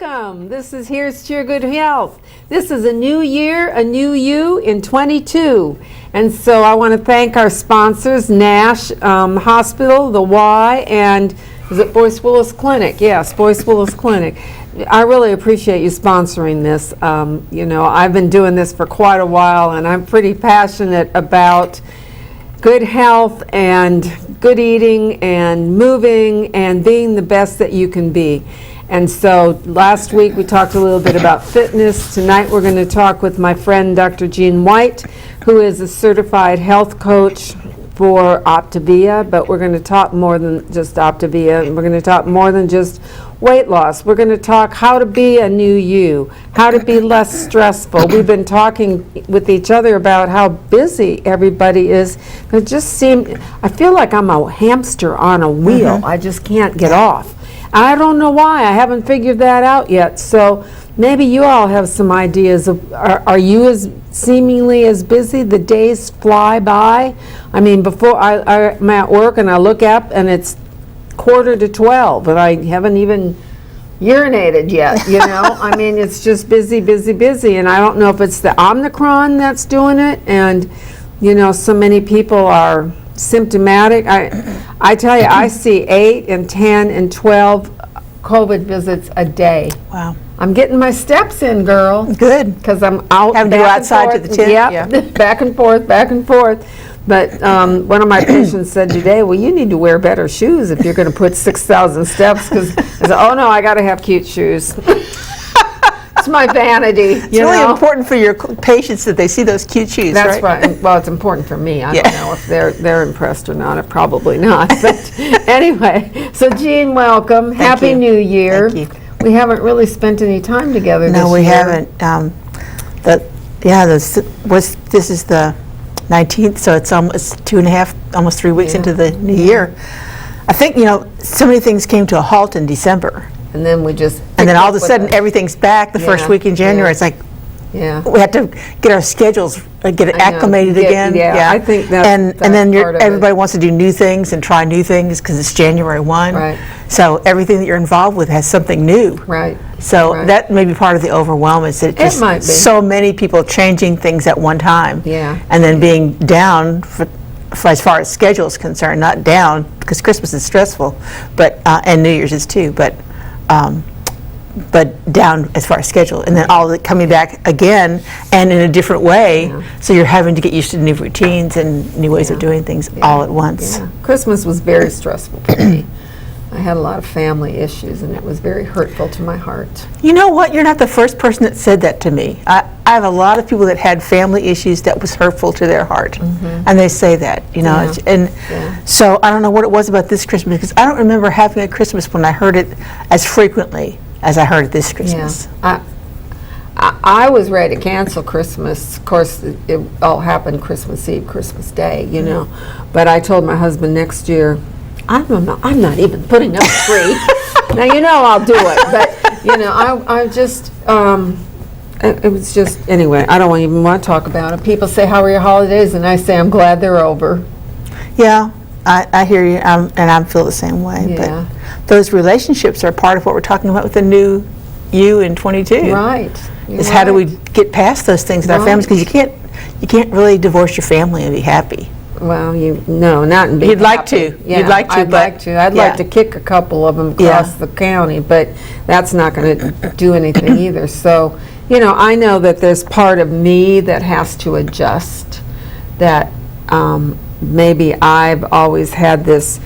Welcome. This is Here's to Your Good Health. This is a new year, a new you in 22. And so I want to thank our sponsors, Nash Hospital, the Y, and is it Boyce Willis Clinic? Yes, Boyce Willis Clinic. I really appreciate you sponsoring this. You know, I've been doing this for quite a while, and I'm pretty passionate about good health and good eating and moving and being the best that you can be. And so last week we talked a little bit about fitness. Tonight we're going to talk with my friend Dr. Jean White, who is a certified health coach for Optavia, but we're going to talk more than just Optavia. We're going to talk more than just weight loss. We're going to talk how to be a new you, how to be less stressful. We've been talking with each other about how busy everybody is. It just seems, I feel like I'm a hamster on a wheel. I just can't get off. I don't know why. I haven't figured that out yet. So maybe you all have some ideas of, are you as seemingly as busy? The days fly by. I mean, before I'm at work and I look up and it's 11:45 and I haven't even urinated yet, you know? I mean, it's just busy, busy, busy. And I don't know if it's the Omicron that's doing it. And, you know, so many people are symptomatic. I tell you, I see 8 and 10 and 12 COVID visits a day. Wow. I'm getting my steps in, girl. Good. Because I'm out. Having to go outside to the tent? Yep. Yeah. Back and forth, back and forth. But one of my patients said today, well, you need to wear better shoes if you're going to put 6,000 steps. Because I said, oh, no, I got to have cute shoes. It's my vanity. It's really important for your patients that they see those cute shoes, That's right. Well, it's important for me. I don't know if they're impressed or not. Probably not. But anyway, so Jean, welcome. Happy New Year. Thank you. We haven't really spent any time together this year. No, we haven't. This is the 19th, so it's almost 2.5, almost 3 weeks into the new year. I think, you know, so many things came to a halt in December. And then we just... And then all of a sudden, everything's back the first week in January. It's like, we have to get our schedules, get it acclimated again. I think that's and then everybody wants to do new things and try new things because it's January 1. Right. So everything that you're involved with has something new. Right. So that may be part of the overwhelm, is that just might be. So many people changing things at one time. Yeah. And then being down for as far as schedule is concerned, not down because Christmas is stressful, but and New Year's is too, but down as far as schedule, and then all of it coming back again and in a different way. So you're having to get used to new routines and new ways of doing things all at once. Christmas was very stressful for me. I had a lot of family issues, and it was very hurtful to my heart. You know what? You're not the first person that said that to me. I have a lot of people that had family issues that was hurtful to their heart, and they say that, you know. So I don't know what it was about this Christmas, because I don't remember having a Christmas when I heard it as frequently as I heard it this Christmas. I was ready to cancel Christmas. Of course, it all happened Christmas Eve, Christmas Day, you know. But I told my husband next year, I'm not even putting up a tree. Now, you know I'll do it, but, you know, I just, it was just, anyway, I don't even want to talk about it. People say, how are your holidays? And I say, I'm glad they're over. Yeah, I hear you, and I feel the same way. But those relationships are part of what we're talking about with the new you in 22. Right. Is how do we get past those things in our families? Because you can't really divorce your family and be happy. Well, not in You'd like to. Yeah, You'd like to, I'd like to kick a couple of them across the county, but that's not going to do anything either. So, you know, I know that there's part of me that has to adjust, that maybe I've always had this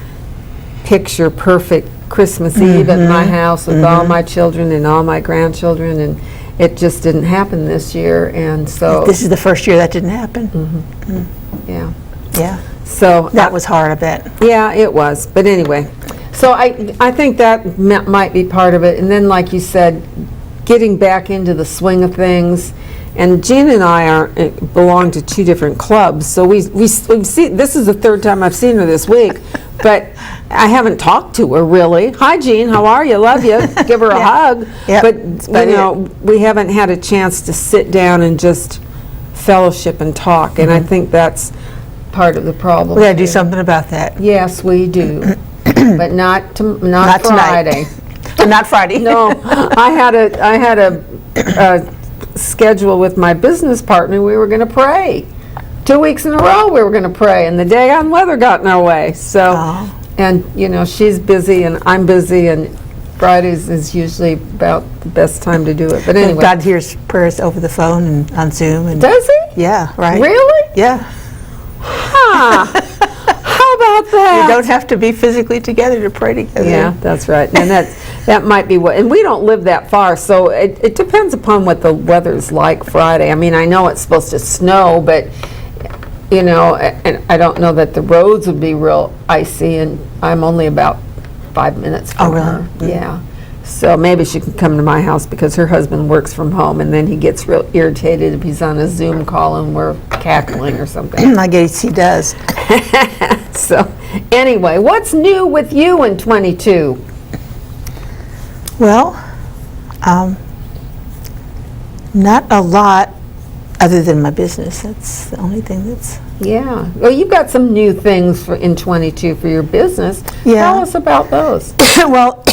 picture perfect Christmas Eve at my house with all my children and all my grandchildren, and it just didn't happen this year. And so this is the first year that didn't happen. Yeah. So that was hard, I bet. Yeah, it was. But anyway, so I think that might be part of it. And then, like you said, getting back into the swing of things. And Jean and I belong to 2 different clubs, so we see. This is the 3rd time I've seen her this week, but I haven't talked to her really. Hi, Jean. How are you? Love you. Give her a hug. But you know, we haven't had a chance to sit down and just fellowship and talk. And I think that's part of the problem. We got to do something about that. Yes, we do, but not Friday. but not Friday. No, I had a schedule with my business partner. We were going to pray 2 weeks in a row. We were going to pray, and the day on weather got in our way. So, and she's busy and I'm busy, and Fridays is usually about the best time to do it. But anyway, God hears prayers over the phone and on Zoom. And does he? Yeah, right. Really? Yeah. Huh. How about that? You don't have to be physically together to pray together. Yeah, that's right. And that might be what, and we don't live that far, so it depends upon what the weather's like Friday. I mean, I know it's supposed to snow, but, and I don't know that the roads would be real icy, and I'm only about 5 minutes from really? her. Mm-hmm. Yeah. So maybe she can come to my house because her husband works from home, and then he gets real irritated if he's on a Zoom call and we're cackling or something. I guess he does. So anyway, what's new with you in 22? Well, not a lot other than my business. That's the only thing that's... Yeah. Well, you've got some new things in 22 for your business. Yeah. Tell us about those. Well,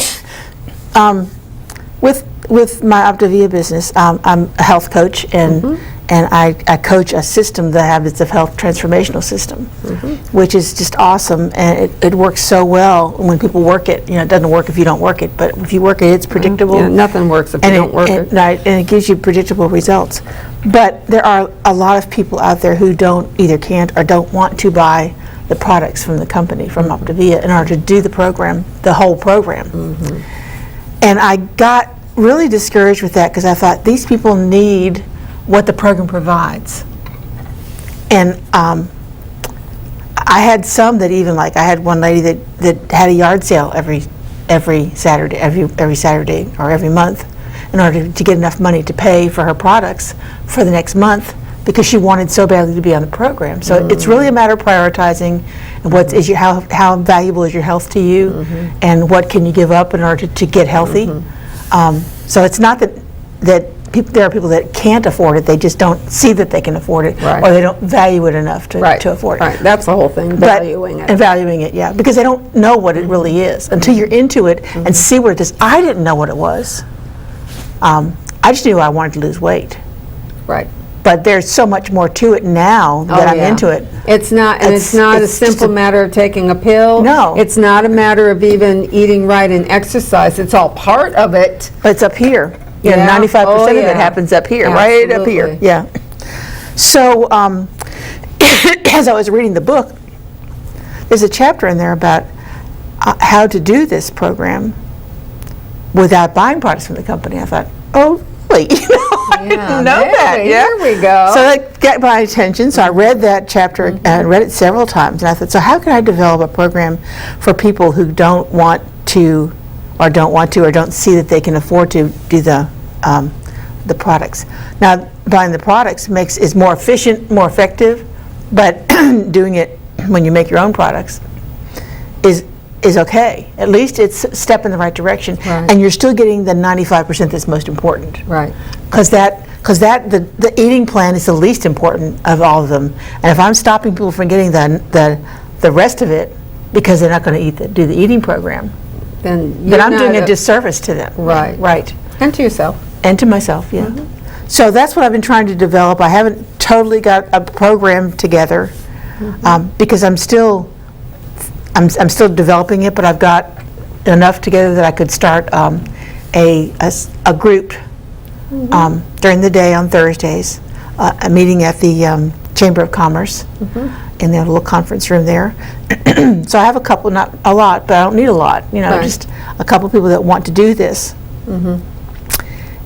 with my Optavia business, I'm a health coach, and I coach a system, the Habits of Health transformational system, which is just awesome, and it works so well when people work it. It doesn't work if you don't work it, but if you work it, it's predictable. Yeah, nothing works if you don't work it. Right, and it gives you predictable results. But there are a lot of people out there who can't or don't want to buy the products from the company, from Optavia, in order to do the whole program. And I got really discouraged with that because I thought these people need what the program provides. And I had some that even, like, I had one lady that had a yard sale every Saturday, every Saturday or every month, in order to get enough money to pay for her products for the next month, because she wanted so badly to be on the program. So it's really a matter of prioritizing and how valuable is your health to you, and what can you give up in order to get healthy. So it's not that there are people that can't afford it, they just don't see that they can afford it, or they don't value it enough to afford it. Right, that's the whole thing, valuing it. And valuing it, yeah, because they don't know what it really is until you're into it and see what it is. I didn't know what it was. I just knew I wanted to lose weight. Right. But there's so much more to it now that I'm into it. It's not a simple matter of taking a pill. No. It's not a matter of even eating right and exercise. It's all part of it. But it's up here. Yeah. 95% of it happens up here, right up here. Yeah. So as I was reading the book, there's a chapter in there about how to do this program without buying products from the company. I thought, oh, really? I didn't know that. Here we go. So that got my attention. So I read that chapter and read it several times. And I thought, so how can I develop a program for people who don't want to or don't see that they can afford to do the products? Now, buying the products is more efficient, more effective, but doing it when you make your own products is okay. At least it's a step in the right direction, and you're still getting the 95% that's most important. Right. Because the eating plan is the least important of all of them. And if I'm stopping people from getting the rest of it because they're not going to do the eating program, then I'm doing a disservice to them. Right. Right. And to yourself. And to myself, yeah. So that's what I've been trying to develop. I haven't totally got a program together because I'm still developing it, but I've got enough together that I could start a group during the day on Thursdays, a meeting at the Chamber of Commerce in their little conference room there. So I have a couple, not a lot, but I don't need a lot, just a couple people that want to do this.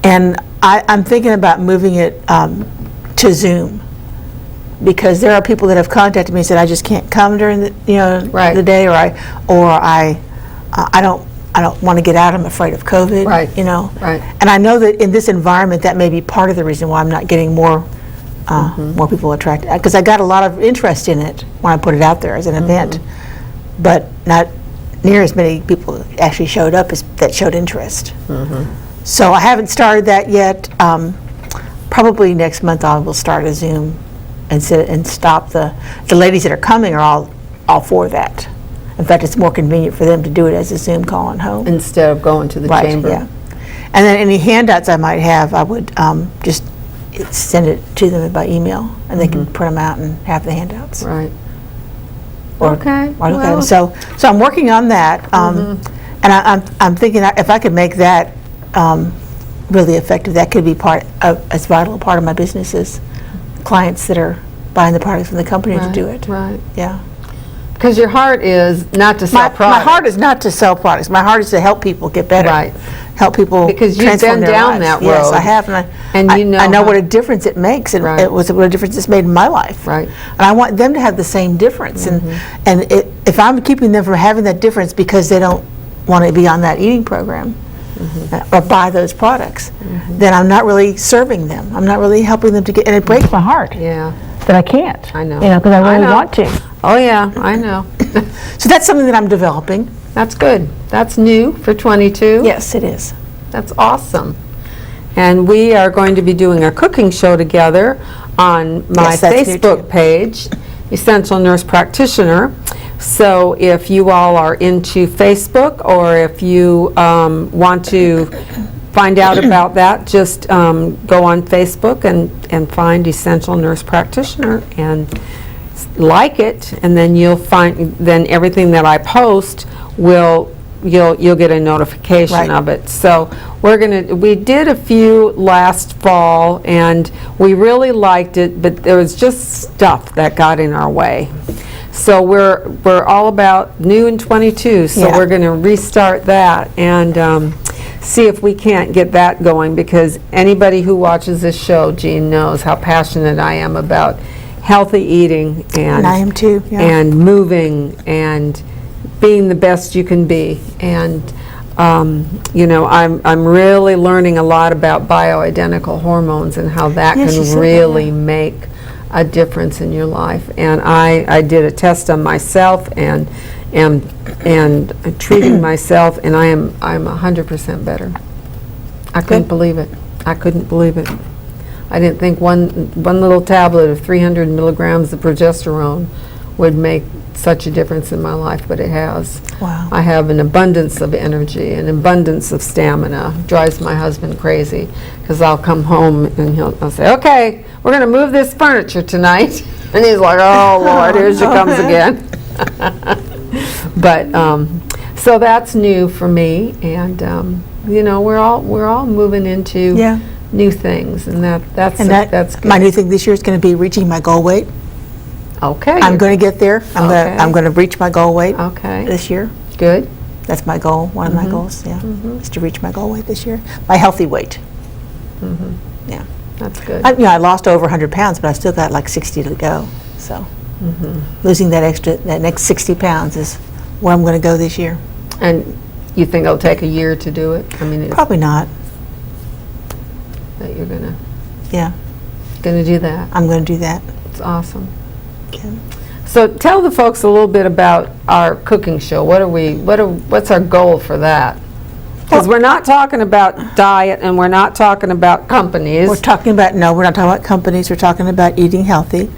And I'm thinking about moving it to Zoom, because there are people that have contacted me and said, I just can't come during the the day, or I don't want to get out, I'm afraid of COVID, Right. And I know that in this environment that may be part of the reason why I'm not getting more people attracted, because I got a lot of interest in it when I put it out there as an event, but not near as many people actually showed up that showed interest. So I haven't started that yet. Probably next month I will start a Zoom and stop the ladies that are coming are all for that, In fact, it's more convenient for them to do it as a Zoom call at home. Instead of going to the Right, chamber. yeah. And then any handouts I might have, I would just send it to them by email, and they can print them out and have the handouts. Right. Or, Okay. or look at Well, them. So I'm working on that, and I'm thinking if I could make that really effective, that could be part of as vital a part of my business as clients that are buying the products from the company to do it. Right. Yeah. Because your heart is not to sell My products. heart is not to sell products. My heart is to help people get better. Right. Help people Because you've transform been their down lives. that Yes, road. I have, And you know I know how- what a difference it makes, and Right. it was what a difference it's made in my life. Right. And I want them to have the same difference. And if I'm keeping them from having that difference because they don't want to be on that eating program or buy those products, then I'm not really serving them. I'm not really helping them to get. And it breaks my heart Yeah. that I can't. I know. You know, because I really know. want to. Oh, yeah, I know. So that's something that I'm developing. That's good. That's new for 22. Yes, it is. That's awesome. And we are going to be doing a cooking show together on my Yes, that's new too. Facebook page, Essential Nurse Practitioner. So if you all are into Facebook, or if you want to find out about that, just go on Facebook and find Essential Nurse Practitioner and like it, and then you'll find, then everything that I post will, you'll get a notification Right. of it. So we did a few last fall, and we really liked it, but there was just stuff that got in our way. So we're all about new in 22, so Yeah. we're going to restart that and see if we can't get that going, because anybody who watches this show, Jean, knows how passionate I am about healthy eating And I am too. Yeah. and moving and being the best you can be. And you know, I'm really learning a lot about bioidentical hormones and how that Yes, you said can that, really yeah. make a difference in your life. And I did a test on myself and treating myself, and I'm 100% better. I couldn't Good. believe it. I couldn't believe it. I didn't think one little tablet of 300 milligrams of progesterone would make such a difference in my life, but it has. Wow. I have an abundance of energy, an abundance of stamina. Drives my husband crazy, because I'll come home and I'll say, okay, we're going to move this furniture tonight. And he's like, oh, Lord, here she comes again. But, so that's new for me, and, you know, we're all moving into Yeah. new things, and that's good. My new thing this year is going to be reaching my goal weight. Okay. I'm going to get there. Okay. I'm going to reach my goal weight Okay. this year. Good. That's my goal. One of my goals. Yeah, is to reach my goal weight this year. My healthy weight. Yeah. That's good. I lost over 100 pounds, but I still got like 60 to go. So losing that next 60 pounds is where I'm going to go this year. And you think it'll take a year to do it? I mean, it's Probably not. that you're gonna Yeah, do that. I'm going to do that. It's awesome. Okay. So tell the folks a little bit about our cooking show. What's our goal for that? Because we're not talking about diet, and we're not talking about companies. We're not talking about companies. We're talking about eating healthy.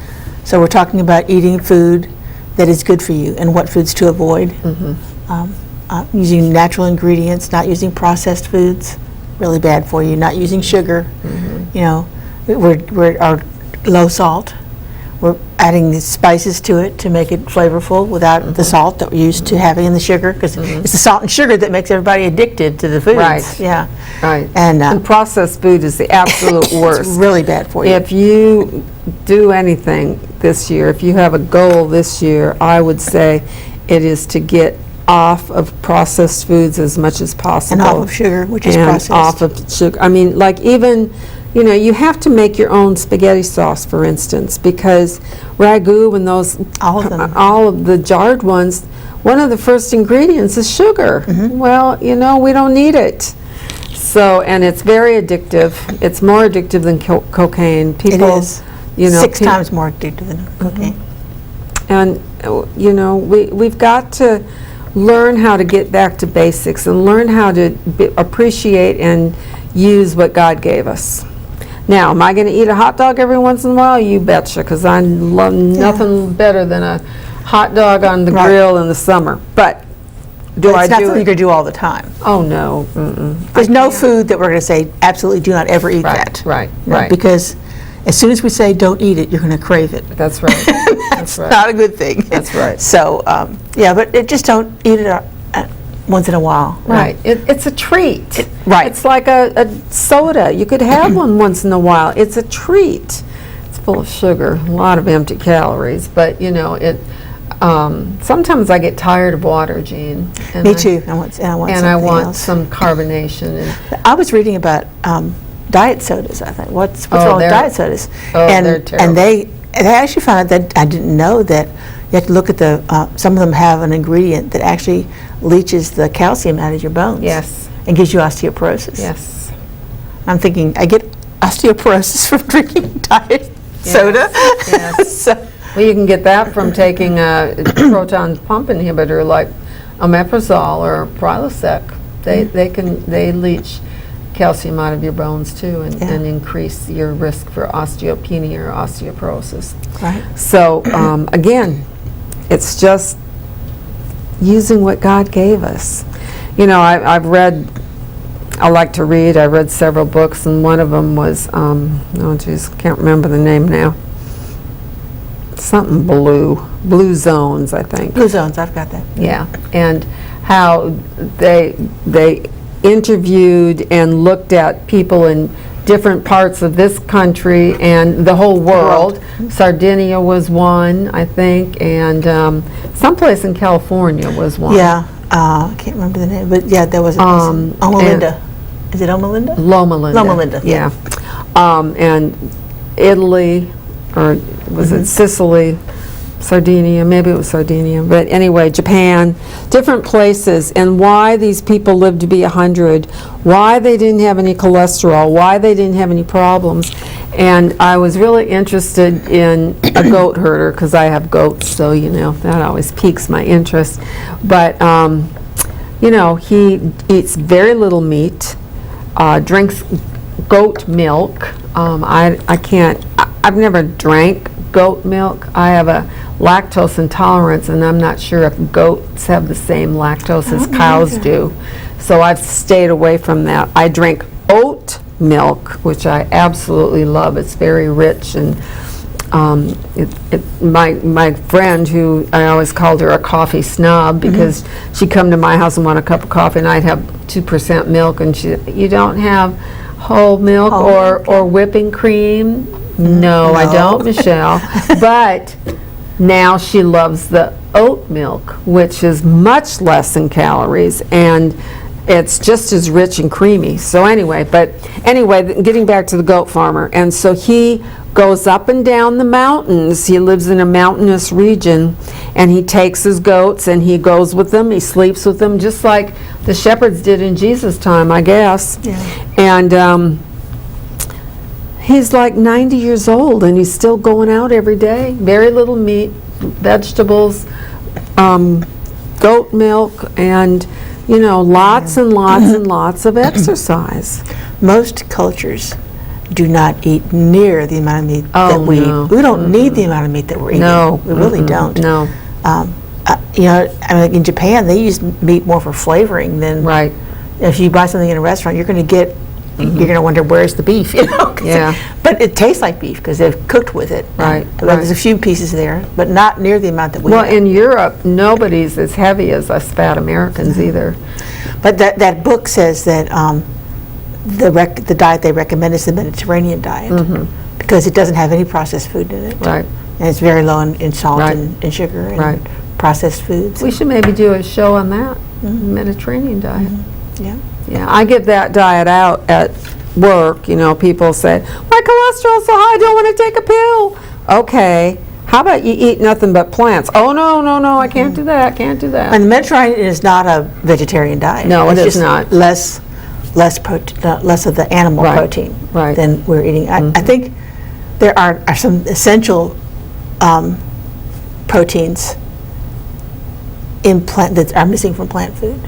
So we're talking about eating food that is good for you and what foods to avoid. Using natural ingredients, not using processed foods, really bad for you. Not using sugar. You know, we're low salt. We're adding the spices to it to make it flavorful without the salt that we're used to having in the sugar, because it's the salt and sugar that makes everybody addicted to the foods. Right. Yeah. Right. And processed food is the absolute worst. it's really bad for you. If you do anything this year, if you have a goal this year, I would say it is to get off of processed foods as much as possible. And off of sugar, which is and processed. off of sugar. I mean, like, even, you know, you have to make your own spaghetti sauce, for instance, because ragu and those, All of them. all of the jarred ones, one of the first ingredients is sugar. Well, you know, we don't need it. So, and it's very addictive. It's more addictive than cocaine. People, It is. you know, 6 times more addictive than cocaine. and you know, we've got to learn how to get back to basics and learn how to appreciate and use what God gave us. Now, am I going to eat a hot dog every once in a while? You betcha, because I love nothing better than a hot dog on the Right. grill in the summer. But do I It's not do something it? you can do all the time. Oh, no. Mm-mm. There's no food that we're going to say, absolutely do not ever eat that. Right, You know, right. Because as soon as we say don't eat it, you're going to crave it. That's right. That's right. not a good thing. That's right. So, yeah, but just don't eat it once in a while. Right. It's a treat. Right. It's like a soda. You could have one once in a while. It's a treat. It's full of sugar, a lot of empty calories, but you know, sometimes I get tired of water, Jean. And Me too. I want something else. some carbonation. I was reading about diet sodas. I thought, what's wrong with diet sodas? Oh, and they're terrible. and they actually found out that I didn't know that you have to look at some of them have an ingredient that actually leaches the calcium out of your bones. Yes. And gives you osteoporosis. Yes. I'm thinking, I get osteoporosis from drinking diet soda. Yes. So, Well, you can get that from taking a proton pump inhibitor like omeprazole or Prilosec. They leach calcium out of your bones too, and increase your risk for osteopenia or osteoporosis. right. So again, it's just using what God gave us. You know, I like to read. I read several books, and one of them was, oh geez, can't remember the name now. Something Blue Zones, I think. Blue zones, I've got that. Yeah, and how they interviewed and looked at people in different parts of this country and the whole world. Sardinia was one, I think, and someplace in California was one. Yeah, I can't remember the name, but yeah, there was Oma Linda. Is it Oma Linda? Loma Linda. Loma Linda, Yeah. And Italy, or was it Sicily? Sardinia, maybe it was Sardinia, but anyway, Japan, different places, and why these people lived to be 100, why they didn't have any cholesterol, why they didn't have any problems. And I was really interested in a goat herder, because I have goats, so you know, that always piques my interest. But, you know, he eats very little meat, drinks goat milk. I've never drank goat milk. I have a lactose intolerance, and I'm not sure if goats have the same lactose as cows do. So I've stayed away from that. I drink oat milk, which I absolutely love. It's very rich, and my friend, who I always called her a coffee snob, because she'd come to my house and want a cup of coffee, and I'd have 2% milk, and she, you don't have whole milk or whipping cream? No, I don't, Michelle. But now she loves the oat milk, which is much less in calories, and it's just as rich and creamy. So anyway, getting back to the goat farmer, and so he goes up and down the mountains. He lives in a mountainous region, and he takes his goats and he goes with them, he sleeps with them, just like the shepherds did in Jesus' time, I guess. Yeah. And he's like 90 years old, and he's still going out every day. Very little meat, vegetables, goat milk, and you know, lots and lots and lots of exercise. Most cultures do not eat near the amount of meat that we eat. We don't need the amount of meat that we're eating. No, we really don't. No. You know, I mean, in Japan, they use meat more for flavoring than. Right. If you buy something in a restaurant, you're going to get. You're going to wonder, where's the beef? You know. Yeah. But it tastes like beef because they've cooked with it. Right. But there's a few pieces there, but not near the amount that we. Well, have. in Europe, nobody's as heavy as us fat Americans either. But that book says that the diet they recommend is the Mediterranean diet because it doesn't have any processed food in it. Right. And it's very low in salt Right. and sugar and Right. processed foods. We should maybe do a show on that, Mediterranean diet. Yeah. Yeah, I give that diet out at work. You know, people say, my cholesterol's so high, I don't want to take a pill. Okay, how about you eat nothing but plants? Oh, no, I can't do that, can't do that. And the Mediterranean is not a vegetarian diet. No, it it's is just not. Less of the animal Right. protein Right. than we're eating. I think there are some essential proteins in plant that are missing from plant food.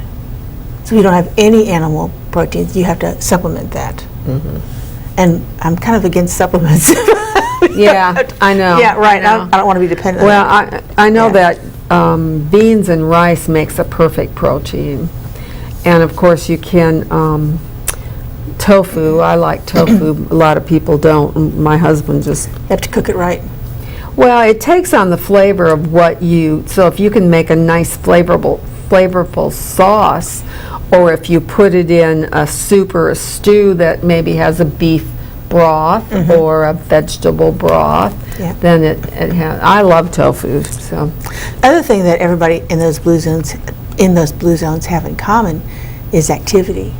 So you don't have any animal proteins. You have to supplement that. And I'm kind of against supplements. Yeah, I know. Yeah, right. I know. I don't want to be dependent Well, on it. I know Yeah. that beans and rice makes a perfect protein. And of course you can, tofu, I like tofu, a lot of people don't. My husband just, You have to cook it right. well, it takes on the flavor of what you, so if you can make a nice flavorful sauce, or if you put it in a soup or a stew that maybe has a beef broth or a vegetable broth, Yeah. then it has, I love tofu, so. Other thing that everybody in those blue zones have in common is activity.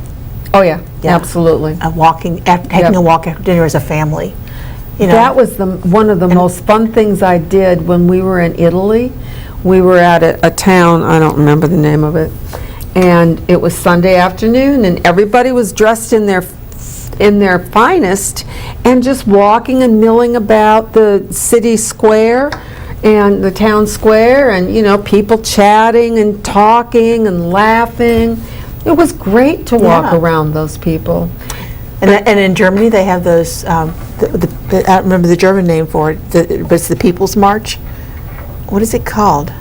Oh, yeah, Yeah. absolutely. Taking Yep. a walk after dinner as a family. You know, That was one of the most fun things I did when we were in Italy. We were at a town, I don't remember the name of it, and it was Sunday afternoon, and everybody was dressed in their finest and just walking and milling about the city square and the town square, and people chatting and talking and laughing. It was great to walk Yeah. around those people. and in Germany they have those. I don't remember the German name for it, but it's the People's March. What is it called?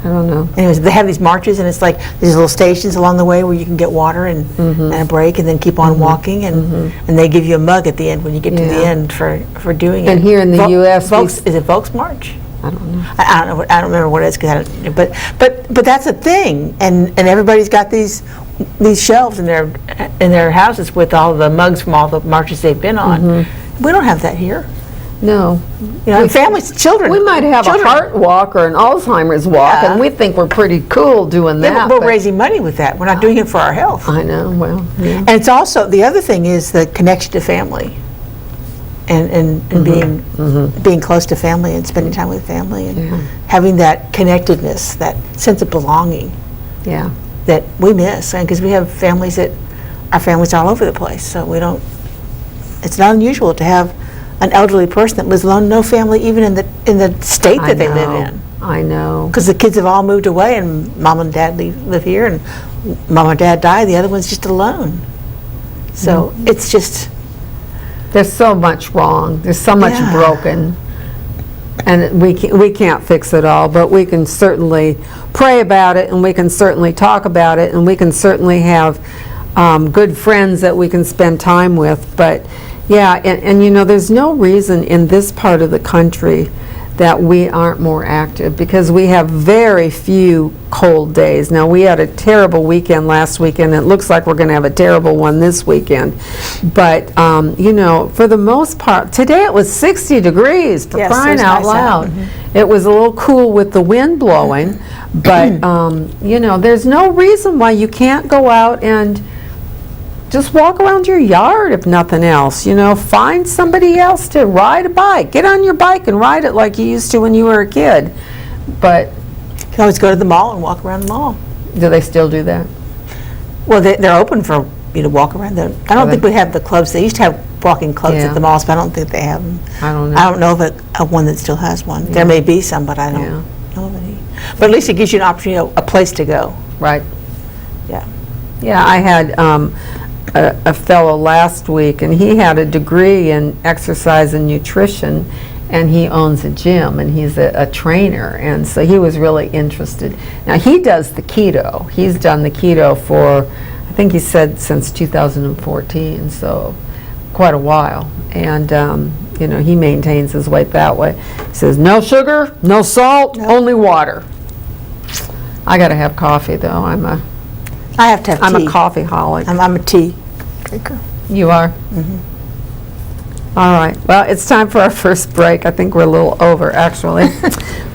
I don't know. Anyways, they have these marches, and it's like these little stations along the way where you can get water and a break, and then keep on walking, and they give you a mug at the end when you get to the Yeah. end for doing it. And here in the US, Is it Volks March? I don't know. I don't know. I don't remember what it is. 'Cause but that's a thing, and everybody's got these shelves in their houses with all the mugs from all the marches they've been on. We don't have that here. No. Families, children. We might have children. a heart walk or an Alzheimer's walk, Yeah. and we think we're pretty cool doing Yeah, that. but we're but- raising money with that. We're not doing it for our health. I know, well, yeah. And it's also, the other thing is the connection to family, and being close to family and spending time with family, and having that connectedness, that sense of belonging Yeah. that we miss. And because we have families our families are all over the place, so it's not unusual to have an elderly person that lives alone, no family even in the state that they live in. I know. Because the kids have all moved away, and mom and dad live here, and mom and dad die, the other one's just alone. So it's just, There's so much wrong. There's so much Yeah. broken. And we can't fix it all, but we can certainly pray about it, and we can certainly talk about it, and we can certainly have good friends that we can spend time with. But yeah, and there's no reason in this part of the country that we aren't more active, because we have very few cold days. Now, we had a terrible weekend last weekend. It looks like we're going to have a terrible one this weekend. But, for the most part, today it was 60 degrees, for Yes, it crying was out nice out. loud. It was a little cool with the wind blowing, but, there's no reason why you can't go out and just walk around your yard, if nothing else. Find somebody else to ride a bike. Get on your bike and ride it like you used to when you were a kid. But you can always go to the mall and walk around the mall. do they still do that? Well, they're open for you to walk around. I don't think we have the clubs. They used to have walking clubs Yeah. at the malls, but I don't think they have them. I don't know. I don't know of one that still has one. There may be some, but I don't Yeah. know of any. But at least it gives you an opportunity, a place to go. Right. Yeah. Yeah, I had a fellow last week, and he had a degree in exercise and nutrition, and he owns a gym, and he's a trainer, and so he was really interested. Now, he does the keto. He's done the keto for, I think he said, since 2014, so quite a while. And, he maintains his weight that way. He says, no sugar, no salt, only water. I got to have coffee, though. I have to have I'm tea. a coffeeholic. I'm a tea drinker. You are? All right. Well, it's time for our first break. I think we're a little over, actually.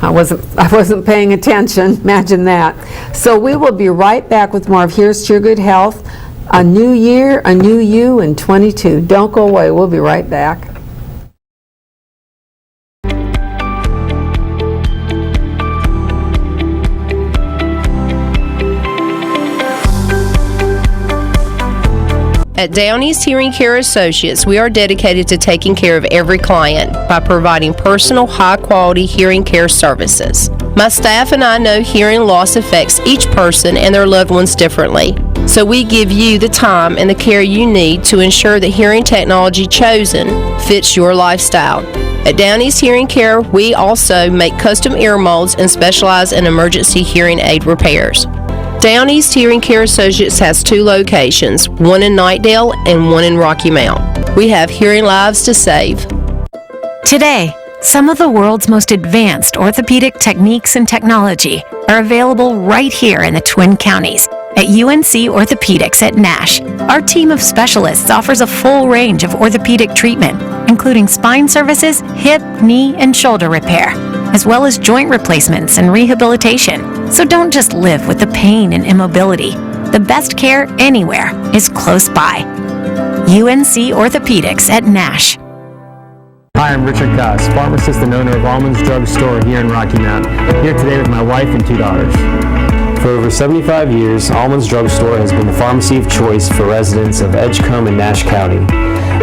I wasn't paying attention. Imagine that. So we will be right back with more of Here's to Your Good Health. A new year, a new you in 22. Don't go away. We'll be right back. At Down East Hearing Care Associates, we are dedicated to taking care of every client by providing personal, high-quality hearing care services. My staff and I know hearing loss affects each person and their loved ones differently. So we give you the time and the care you need to ensure the hearing technology chosen fits your lifestyle. At Down East Hearing Care, we also make custom ear molds and specialize in emergency hearing aid repairs. Down East Hearing Care Associates has 2 locations, one in Knightdale and one in Rocky Mount. We have hearing lives to save. Today, some of the world's most advanced orthopedic techniques and technology are available right here in the Twin Counties. At UNC Orthopedics at Nash, our team of specialists offers a full range of orthopedic treatment, including spine services, hip, knee, and shoulder repair, as well as joint replacements and rehabilitation. So don't just live with the pain and immobility. The best care anywhere is close by. UNC Orthopedics at Nash. Hi, I'm Richard Goss, pharmacist and owner of Almonds Drug Store here in Rocky Mount. Here today with my wife and 2 daughters. For over 75 years, Almonds Drug Store has been the pharmacy of choice for residents of Edgecombe and Nash County.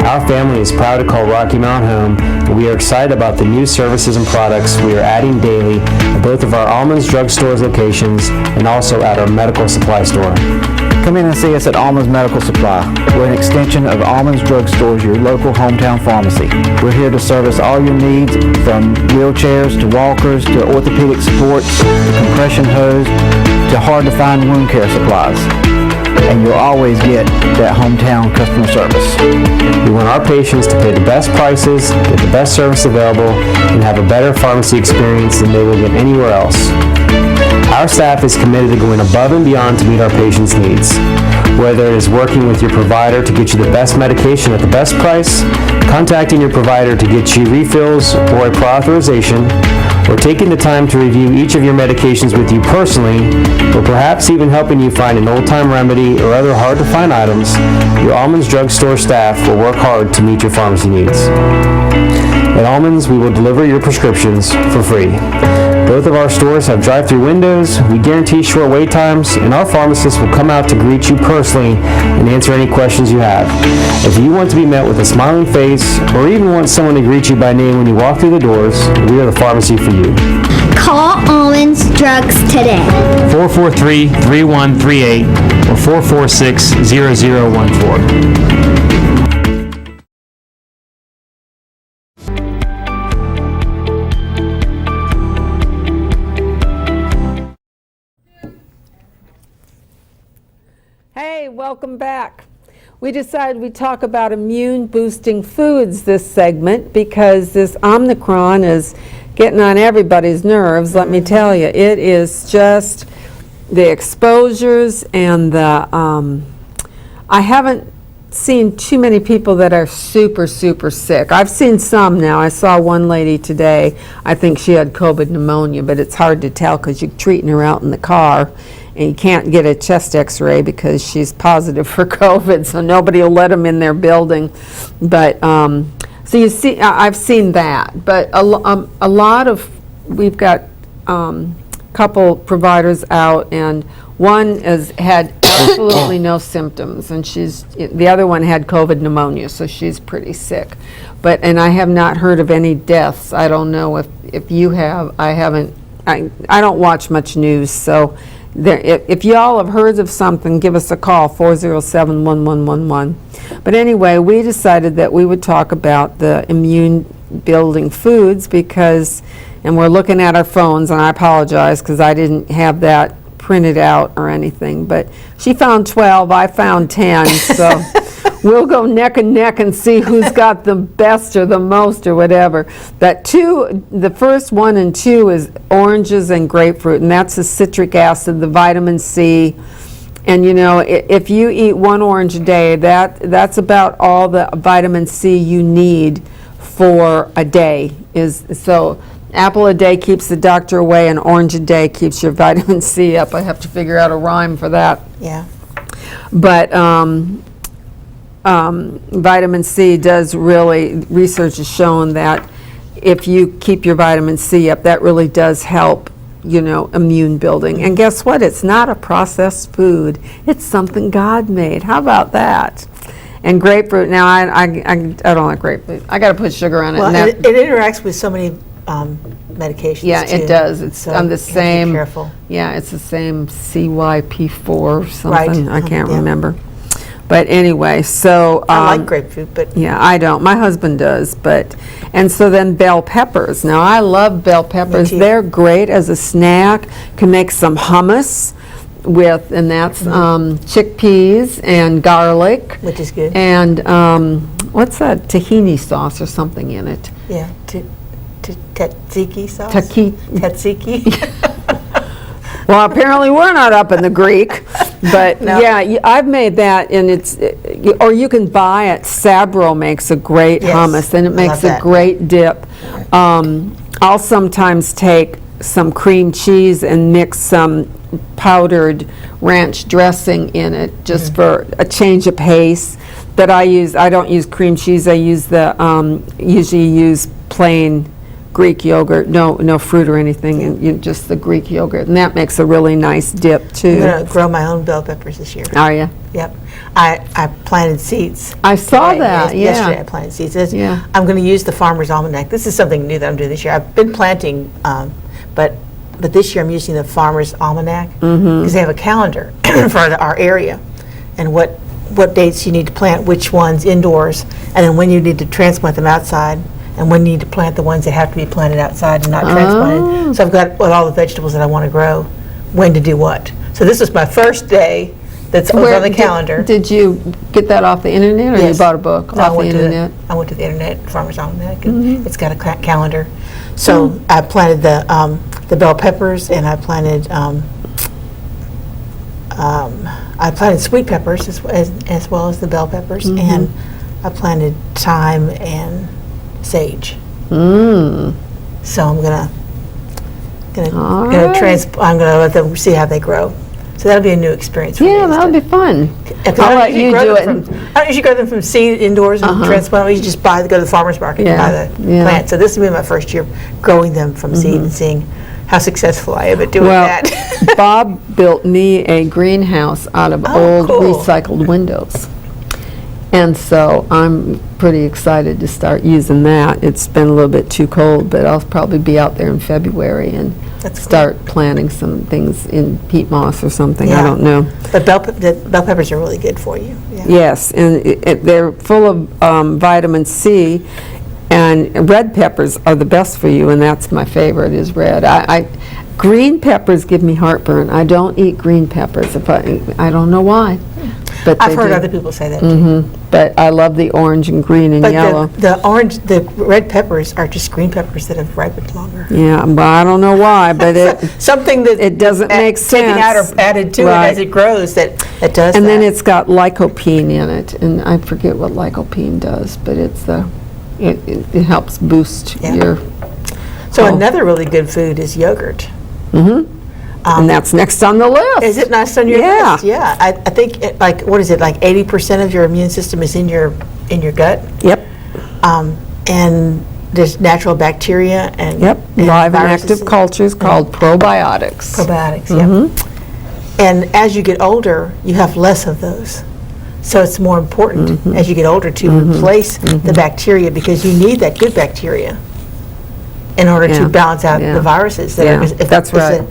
Our family is proud to call Rocky Mount home, and we are excited about the new services and products we are adding daily at both of our Almonds Drug Store's locations and also at our medical supply store. Come in and see us at Almonds Medical Supply. We're an extension of Almonds Drug Stores, your local hometown pharmacy. We're here to service all your needs, from wheelchairs to walkers to orthopedic supports to compression hose to hard-to-find wound care supplies. And you'll always get that hometown customer service. We want our patients to pay the best prices, get the best service available, and have a better pharmacy experience than they will get anywhere else. Our staff is committed to going above and beyond to meet our patients' needs. Whether it is working with your provider to get you the best medication at the best price, contacting your provider to get you refills or a prior authorization, or taking the time to review each of your medications with you personally, or perhaps even helping you find an old-time remedy or other hard-to-find items, your Almonds Drug Store staff will work hard to meet your pharmacy needs. At Almonds, we will deliver your prescriptions for free. Both of our stores have drive-through windows, we guarantee short wait times, and our pharmacists will come out to greet you personally and answer any questions you have. If you want to be met with a smiling face, or even want someone to greet you by name when you walk through the doors, we are the pharmacy for you. Call Almonds Drugs today. 443-3138 or 446-0014. Hey, welcome back. We decided we'd talk about immune-boosting foods this segment because this Omicron is getting on everybody's nerves, let me tell you. It is just the exposures and the, I haven't seen too many people that are super, super sick. I've seen some now. I saw one lady today, I think she had COVID pneumonia, but it's hard to tell because you're treating her out in the car. And you can't get a chest x-ray because she's positive for COVID, so nobody will let them in their building. But, so you see, I've seen that. But a lot of, we've got couple providers out, and one has had absolutely no symptoms, and the other one had COVID pneumonia, so she's pretty sick. And I have not heard of any deaths. I don't know if you have. I haven't, I don't watch much news, so if y'all have heard of something, give us a call, 407-1111. But anyway, we decided that we would talk about the immune-building foods because, and we're looking at our phones, and I apologize because I didn't have that printed out or anything, but she found 12, I found 10, so we'll go neck and neck and see who's got the best or the most or whatever. The first 1 and 2 is oranges and grapefruit, and that's the citric acid, the vitamin C. And you know, if you eat 1 orange a day, that's about all the vitamin C you need for a day. So apple a day keeps the doctor away, and orange a day keeps your vitamin C up. I have to figure out a rhyme for that. Yeah. But vitamin C does really, research has shown that if you keep your vitamin C up, that really does help, you know, immune building. And guess what? It's not a processed food. It's something God made. How about that? And grapefruit, now I don't like grapefruit. I got to put sugar on it. Well, Now, it interacts with so many medications Yeah, too. it does. It's So on the you have to be same. careful. Yeah, it's the same CYP4 or something. Right. I can't Yeah. remember. But anyway, so I like grapefruit, but yeah, I don't. My husband does, and so then bell peppers. Now I love bell peppers. too. They're great as a snack. Can make some hummus with, and that's chickpeas and garlic. which is good. And what's that? Tahini sauce or something in it. Yeah, tzatziki sauce. Taki- Tzatziki. Well, apparently we're not up in the Greek, but No. yeah, I've made that, and or you can buy it. Sabro makes a great Yes, hummus, and it I makes love a that. great dip. I'll sometimes take some cream cheese and mix some powdered ranch dressing in it, just for a change of pace. But I don't use cream cheese. I use usually use plain Greek yogurt, no fruit or anything, and just the Greek yogurt, and that makes a really nice dip I'm too. going to grow my own bell peppers this year. Are you? Yep. I planted seeds. I saw today. that. Yesterday I Yeah. planted seeds. It's- Yeah. I'm going to use the Farmer's Almanac. This is something new that I'm doing this year. I've been planting, but this year I'm using the Farmer's Almanac because they have a calendar for our area and what dates you need to plant, which ones indoors, and then when you need to transplant them outside, and when you need to plant the ones that have to be planted outside and not transplanted. So I've got all the vegetables that I want to grow, when to do what. So this was my first day that's over on the calendar. Did you get that off the internet, or you Yes. bought a book No, off the internet? I went to the internet, Farmer's Almanac, and it's got a calendar. So I planted the bell peppers, and I planted sweet peppers as well as the bell peppers, and I planted thyme and sage. So I'm gonna I'm gonna let them see how they grow. So that'll be a new experience for me. Yeah, that'll be fun. I'll let you do it. I don't usually grow them from seed indoors and transplant. We just go to the farmer's market and buy the plant. So this will be my first year growing them from seed and seeing how successful I am at doing that. Bob built me a greenhouse out of old cool. recycled windows. And so I'm pretty excited to start using that. It's been a little bit too cold, but I'll probably be out there in February and start planting some things in peat moss or something. I don't know. But the bell peppers are really good for you. Yeah. Yes, and they're full of vitamin C, and red peppers are the best for you, and that's my favorite is red. Green peppers give me heartburn. I don't eat green peppers. I don't know why. But I've they heard do. other people say that too. But I love the orange and green and But yellow. the red peppers are just green peppers that have ripened longer. Yeah, but I don't know why, but Something that it doesn't make taken out sense. or added to Right. it as it grows that does And that. then it's got lycopene in it, and I forget what lycopene does, but it helps boost your. So another really good food is yogurt. And that's next on the list. Is it nice on your Yeah. list? Yeah. I think like 80% of your immune system is in your gut. Yep. And there's natural bacteria and Yep. and Live and viruses active cultures called probiotics. probiotics. Yeah. And as you get older, you have less of those. So it's more important as you get older to replace the bacteria because you need that good bacteria in order Yeah. to balance out Yeah. the viruses. That Yeah. are, if That's it's right.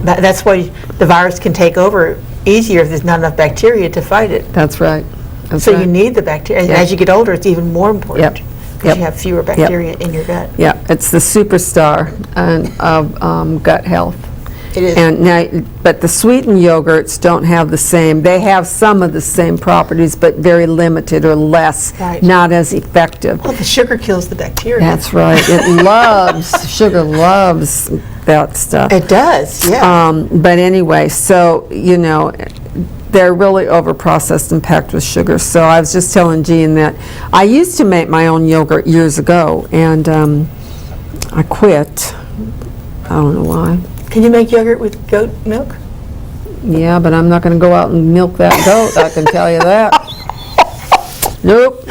that's why the virus can take over easier if there's not enough bacteria to fight it. That's right. That's So right. you need the bacteria. And Yep. as you get older, it's even more important Yep. because Yep. you have fewer bacteria in your gut. Yeah, it's the superstar of gut health. It is. And now, but the sweetened yogurts don't have the same. They have some of the same properties, but very limited or less, Right. not as effective. Well, the sugar kills the bacteria. That's right. It sugar loves that stuff. It does, yeah. But anyway, so, they're really over-processed and packed with sugar. So I was just telling Jean that I used to make my own yogurt years ago, and I quit. I don't know why. Can you make yogurt with goat milk? Yeah, but I'm not going to go out and milk that goat, I can tell you that. Nope.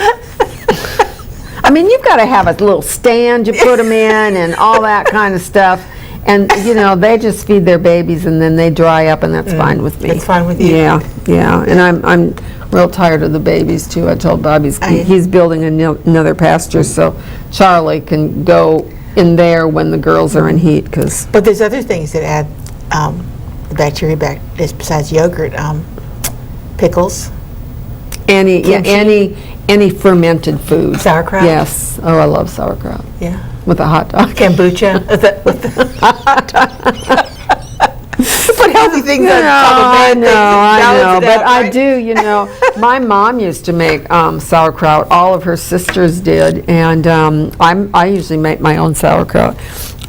I mean, you've got to have a little stand you put them in and all that kind of stuff. And, they just feed their babies and then they dry up, and that's fine with me. That's fine with you? Yeah, yeah. And I'm real tired of the babies, too. I told Bob he's building another pasture so Charlie can go in there when the girls are in heat, because But there's other things that add the bacteria back besides yogurt. Pickles. any fermented food. Sauerkraut? Yes. Oh, I love sauerkraut. Yeah. With a hot dog. Kombucha. with the hot dog. Put healthy things on top of I bad things. know, Balance it but out, I right? do, my mom used to make sauerkraut, all of her sisters did, and I usually make my own sauerkraut,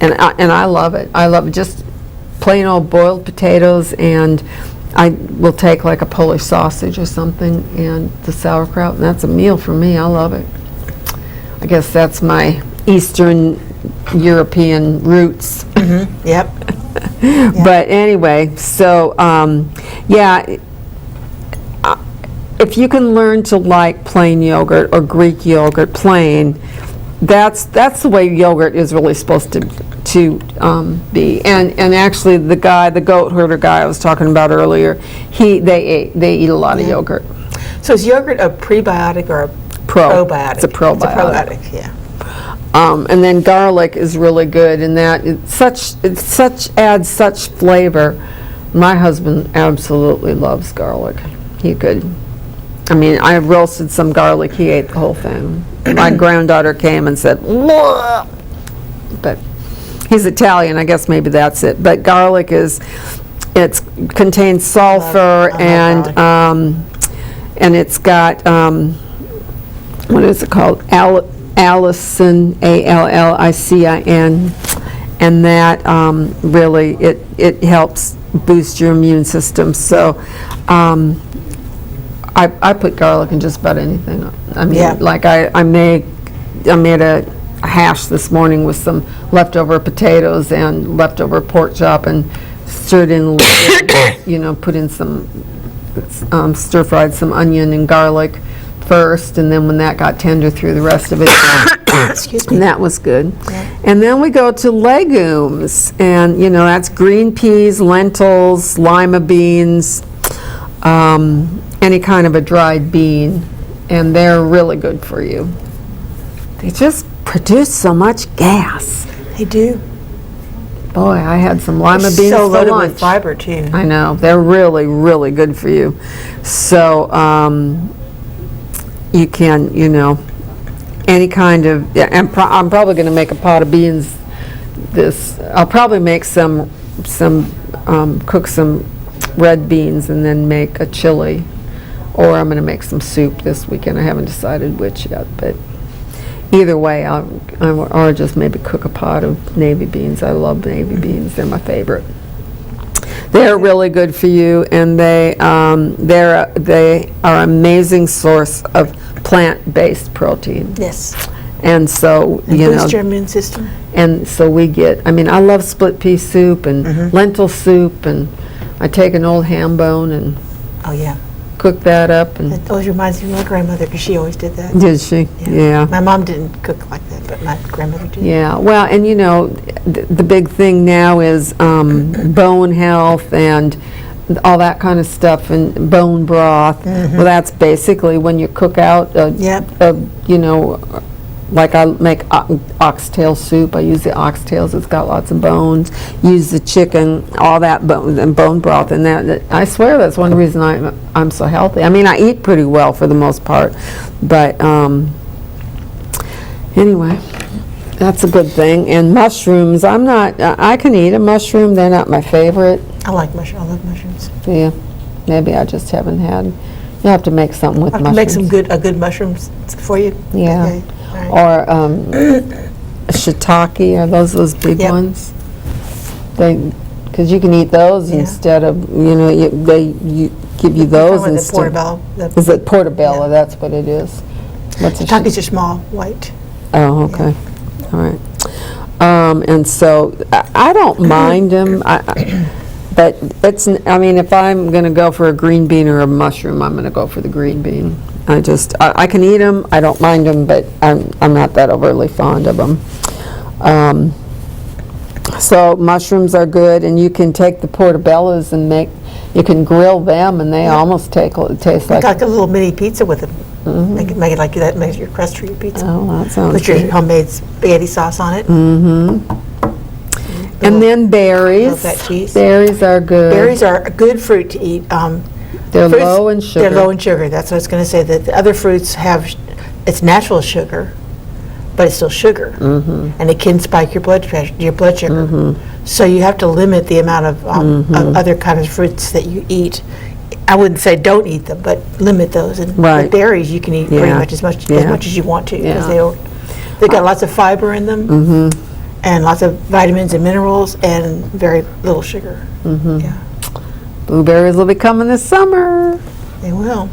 and I love it. I love it, just plain old boiled potatoes, and I will take like a Polish sausage or something, and the sauerkraut, and that's a meal for me. I love it. I guess that's my Eastern European roots. Yep. But anyway, so yeah, if you can learn to like plain yogurt or Greek yogurt plain, that's the way yogurt is really supposed to be. And actually, the goat herder guy I was talking about earlier, they eat a lot of yogurt. So is yogurt a prebiotic or a probiotic? It's a probiotic. It's a probiotic, yeah. And then garlic is really good, and that adds such flavor. My husband absolutely loves garlic. He could. I mean, I roasted some garlic. He ate the whole thing. My granddaughter came and said, "Whoa!" But he's Italian. I guess maybe that's it. But garlic contains sulfur and it's got what is it called? Allicin, ALLICIN, and that really it helps boost your immune system. So I put garlic in just about anything. I mean, like I made a hash this morning with some leftover potatoes and leftover pork chop, and stirred in a little bit, put in some stir fried some onion and garlic first, and then when that got tender, threw the rest of it in. Excuse me. And that was good. And then we go to legumes, and that's green peas, lentils, lima beans, any kind of a dried bean, and they're really good for you. They just produce so much gas. They do. Boy, I had some lima They're beans so for loaded lunch. with fiber too. I know, they're really, really good for you. So you can, any kind of, I'm probably going to make a pot of beans I'll probably make cook some red beans and then make a chili, or I'm going to make some soup this weekend. I haven't decided which yet, but either way, or just maybe cook a pot of navy beans. I love navy beans. They're my favorite. They're really good for you, and they are an amazing source of plant-based protein. Yes. And so, Boost your immune system. and so we get, I love split pea soup and lentil soup, and I take an old ham bone and Oh yeah. cook that up. And That always reminds me of my grandmother, because she always did that. did she? Yeah. My mom didn't cook like that, but my grandmother did. Yeah, well, and the big thing now is bone health and all that kind of stuff, and bone broth. Well, that's basically when you cook out, like I make oxtail soup. I use the oxtails. It's got lots of bones. Use the chicken, all that bone broth, and that. I swear that's one reason I'm so healthy. I mean, I eat pretty well for the most part, but anyway, that's a good thing. And mushrooms, I can eat a mushroom. They're not my favorite. I like mushrooms. I love mushrooms. Yeah, maybe I just haven't had. You have to make something with I have mushrooms. to make a good mushrooms for you. Yeah. Okay. All right. Or shiitake, are those big Yep. ones? Because you can eat those instead of, they give you those Kind of like the instead. portobello. Is it portobello? That's what it is. What's a Shiitakes are small, white. Oh, okay. All right. And so I don't mind them, but if I'm going to go for a green bean or a mushroom, I'm going to go for the green bean. I can eat them. I don't mind them, but I'm not that overly fond of them. So mushrooms are good, and you can take the portobellos and you can grill them, and they almost taste like Like a little mini pizza with them. Make it like that, make your crust for your pizza. Oh, that sounds Put your good. homemade spaghetti sauce on it. And then berries. Love that cheese. Berries are good. Berries are a good fruit to eat. They're Fruits, low in sugar. They're low in sugar. That's what I was going to say. That the other fruits have, it's natural sugar, but it's still sugar, and it can spike your blood pressure, your blood sugar. So you have to limit the amount of other kinds of fruits that you eat. I wouldn't say don't eat them, but limit those. And with berries, you can eat pretty much as much as you want to, because they've got lots of fiber in them, and lots of vitamins and minerals, and very little sugar. Yeah, Blueberries will be coming this summer. they will.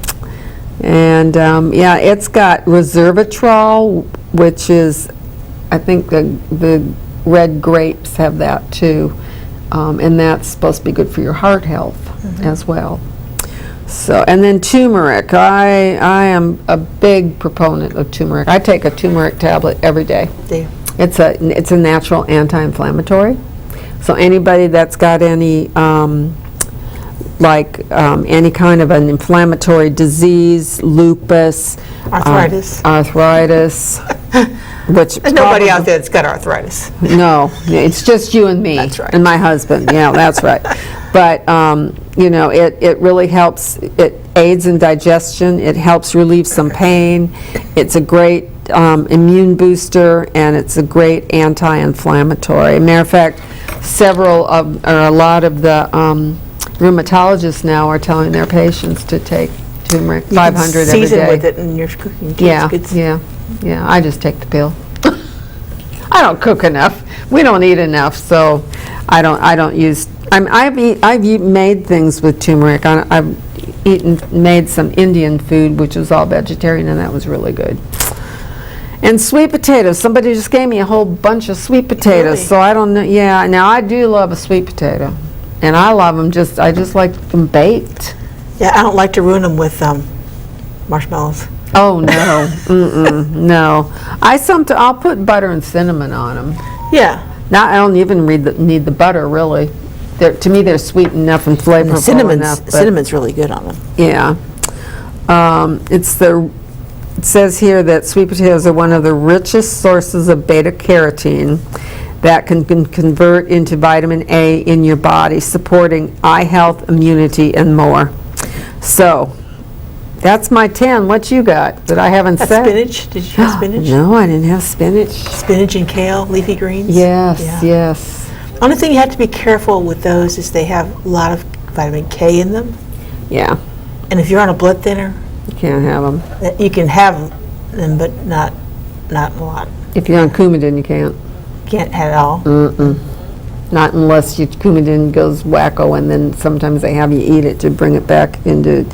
And it's got resveratrol, which is, I think the red grapes have that too, and that's supposed to be good for your heart health as well. So, and then turmeric. I am a big proponent of turmeric. I take a turmeric tablet every day. It's a natural anti-inflammatory. So anybody that's got any any kind of an inflammatory disease, lupus, arthritis, which There's nobody out there that's got arthritis. No, it's just you and me. That's right. And my husband. Yeah, that's right. But it really helps. It aids in digestion. It helps relieve some pain. It's a great immune booster, and it's a great anti-inflammatory. Matter of fact, a lot of the rheumatologists now are telling their patients to take turmeric 500 every day. Season with it in your cooking. Yeah. I just take the pill. I don't cook enough. We don't eat enough, so I don't use. I've made things with turmeric. I've made some Indian food, which was all vegetarian, and that was really good. And sweet potatoes. Somebody just gave me a whole bunch of sweet potatoes, so I don't know. Yeah, now I do love a sweet potato, and I love them. I just like them baked. Yeah, I don't like to ruin them with marshmallows. Oh no, no. I'll put butter and cinnamon on them. Yeah. Now I don't even need the butter really. To me, they're sweet enough and flavorful enough. Cinnamon's really good on them. Yeah. It says here that sweet potatoes are one of the richest sources of beta carotene that can convert into vitamin A in your body, supporting eye health, immunity, and more. So, that's my 10. What you got that I haven't said? Spinach? Did you have spinach? No, I didn't have spinach. Spinach and kale, leafy greens? Yes. Only thing you have to be careful with those is they have a lot of vitamin K in them. Yeah. And if you're on a blood thinner, you can't have them. You can have them, but not a lot. If you're on Coumadin, you can't. Can't have it all. Not unless your Coumadin goes wacko, and then sometimes they have you eat it to bring it back into.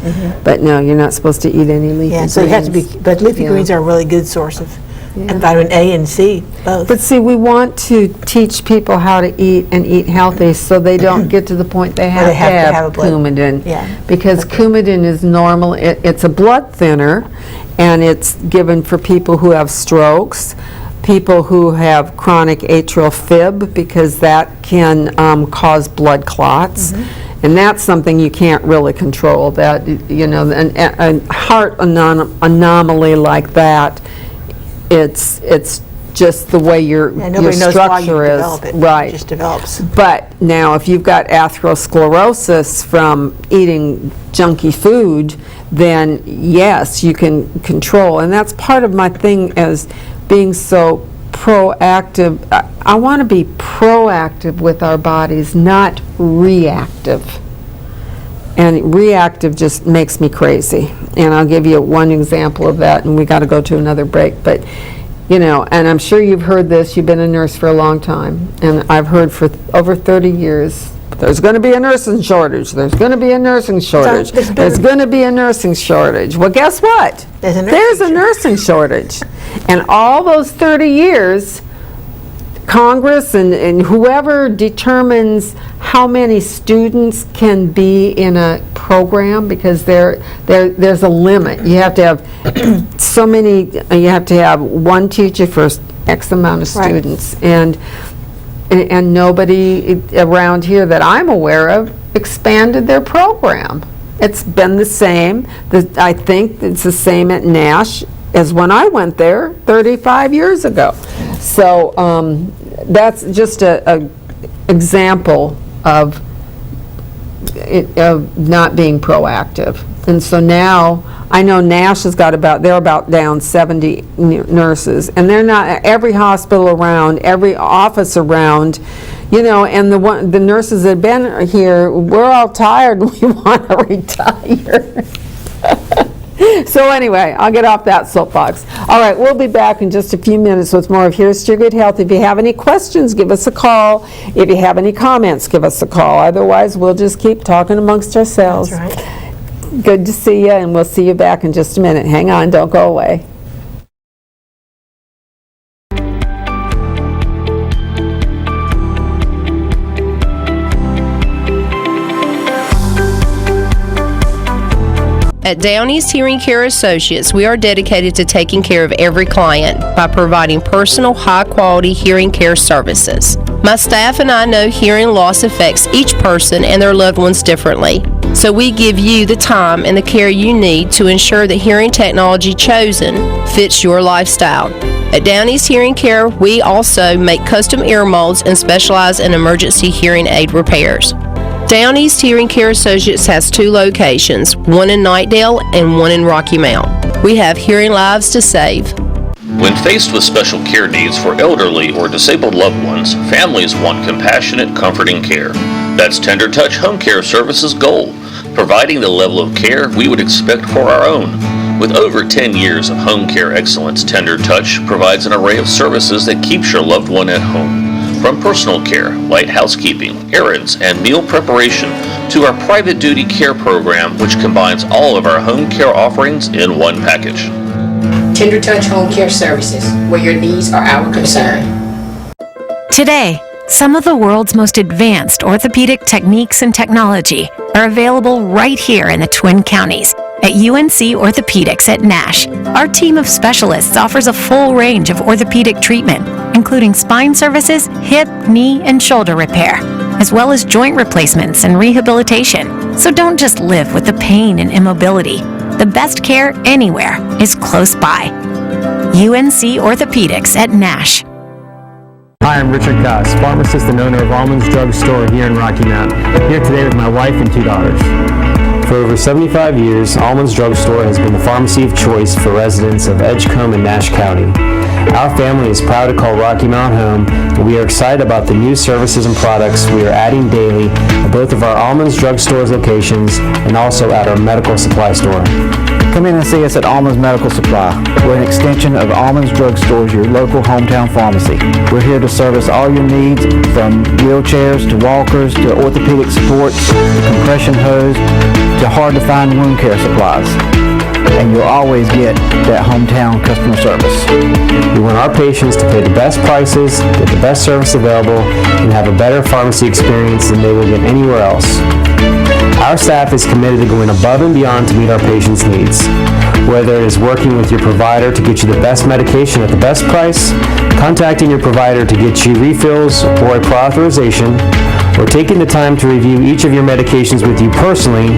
But no, you're not supposed to eat any leafy greens. So you have to be. But leafy greens are a really good source of and vitamin A and C both. But see, we want to teach people how to eat and eat healthy, so they don't get to the point they have to have Coumadin. Because Coumadin is normal. It's a blood thinner, and it's given for people who have strokes, people who have chronic atrial fib, because that can cause blood clots. And that's something you can't really control. That, a heart anomaly like that, it's just the way your structure is. Right. It just develops. But now, if you've got atherosclerosis from eating junky food, then yes, you can control. And that's part of my thing as being so proactive. I want to be proactive with our bodies, not reactive. And reactive just makes me crazy. And I'll give you one example of that, and we got to go to another break. But, and I'm sure you've heard this. You've been a nurse for a long time. And I've heard for over 30 years, there's going to be a nursing shortage. There's going to be a nursing shortage. There's going to be a nursing shortage. Well, guess what? There's a nursing shortage. And all those 30 years, Congress and whoever determines how many students can be in a program, because there's a limit. You have to have so many, you have to have one teacher for X amount of students. And nobody around here that I'm aware of expanded their program. It's been the same. I think it's the same at Nash as when I went there 35 years ago. So that's just a example of not being proactive. And so now I know Nash has got they're about down 70 nurses, and they're not every hospital around, every office around, and the nurses that have been here, we're all tired and we want to retire. So anyway, I'll get off that soapbox. All right, we'll be back in just a few minutes with more of Here's to Your Good Health. If you have any questions, give us a call. If you have any comments, give us a call. Otherwise, we'll just keep talking amongst ourselves. That's right. Good to see you, and we'll see you back in just a minute. Hang on, don't go away. At Down East Hearing Care Associates, we are dedicated to taking care of every client by providing personal, high-quality hearing care services. My staff and I know hearing loss affects each person and their loved ones differently. So we give you the time and the care you need to ensure the hearing technology chosen fits your lifestyle. At Down East Hearing Care, we also make custom ear molds and specialize in emergency hearing aid repairs. Down East Hearing Care Associates has 2 locations, one in Knightdale and one in Rocky Mount. We have hearing lives to save. When faced with special care needs for elderly or disabled loved ones, families want compassionate, comforting care. That's Tender Touch Home Care Services' goal, providing the level of care we would expect for our own. With over 10 years of home care excellence, Tender Touch provides an array of services that keeps your loved one at home. From personal care, light housekeeping, errands, and meal preparation, to our private duty care program, which combines all of our home care offerings in one package. Tender Touch Home Care Services, where your needs are our concern. Today, some of the world's most advanced orthopedic techniques and technology are available right here in the Twin Counties at UNC Orthopedics at Nash. Our team of specialists offers a full range of orthopedic treatment, including spine services, hip, knee, and shoulder repair, as well as joint replacements and rehabilitation. So don't just live with the pain and immobility. The best care anywhere is close by. UNC Orthopedics at Nash. Hi, I'm Richard Goss, pharmacist and owner of Almonds Drug Store here in Rocky Mount. Here today with my wife and 2 daughters. For over 75 years, Almonds Drug Store has been the pharmacy of choice for residents of Edgecombe and Nash County. Our family is proud to call Rocky Mount home, and we are excited about the new services and products we are adding daily at both of our Almonds Drug Store's locations and also at our medical supply store. Come in and see us at Almonds Medical Supply. We're an extension of Almonds Drug Stores, your local hometown pharmacy. We're here to service all your needs, from wheelchairs to walkers to orthopedic supports, to compression hose, to hard-to-find wound care supplies. And you'll always get that hometown customer service. We want our patients to pay the best prices, get the best service available, and have a better pharmacy experience than they will get anywhere else. Our staff is committed to going above and beyond to meet our patients' needs. Whether it is working with your provider to get you the best medication at the best price, contacting your provider to get you refills or a prior authorization, or taking the time to review each of your medications with you personally,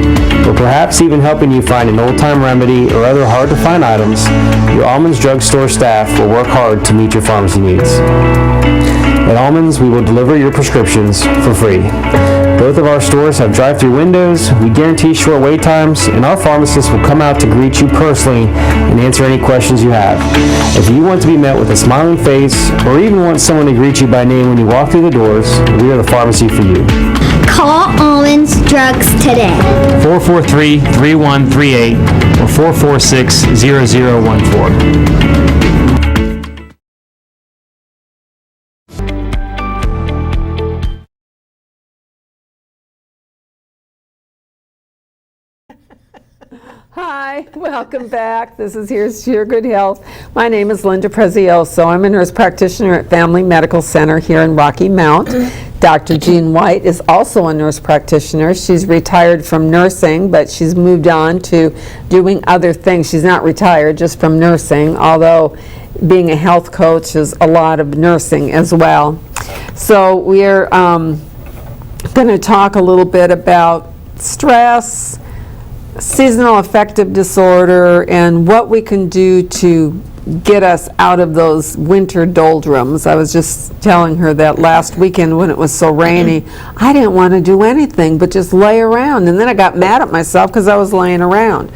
or perhaps even helping you find an old-time remedy or other hard-to-find items, your Almonds Drug Store staff will work hard to meet your pharmacy needs. At Almonds, we will deliver your prescriptions for free. Both of our stores have drive-through windows, we guarantee short wait times, and our pharmacists will come out to greet you personally and answer any questions you have. If you want to be met with a smiling face, or even want someone to greet you by name when you walk through the doors, we are the pharmacy for you. Call Almonds Drugs today. 443-3138 or 446-0014. Hi, welcome back. This is Here's to Your Good Health. My name is Linda Prezioso. I'm a nurse practitioner at Family Medical Center here in Rocky Mount. Dr. Jean White is also a nurse practitioner. She's retired from nursing, but she's moved on to doing other things. She's not retired, just from nursing, although being a health coach is a lot of nursing as well. So we're going to talk a little bit about stress, seasonal affective disorder and what we can do to get us out of those winter doldrums. I was just telling her that last weekend when it was so rainy, I didn't want to do anything but just lay around, and then I got mad at myself because I was laying around.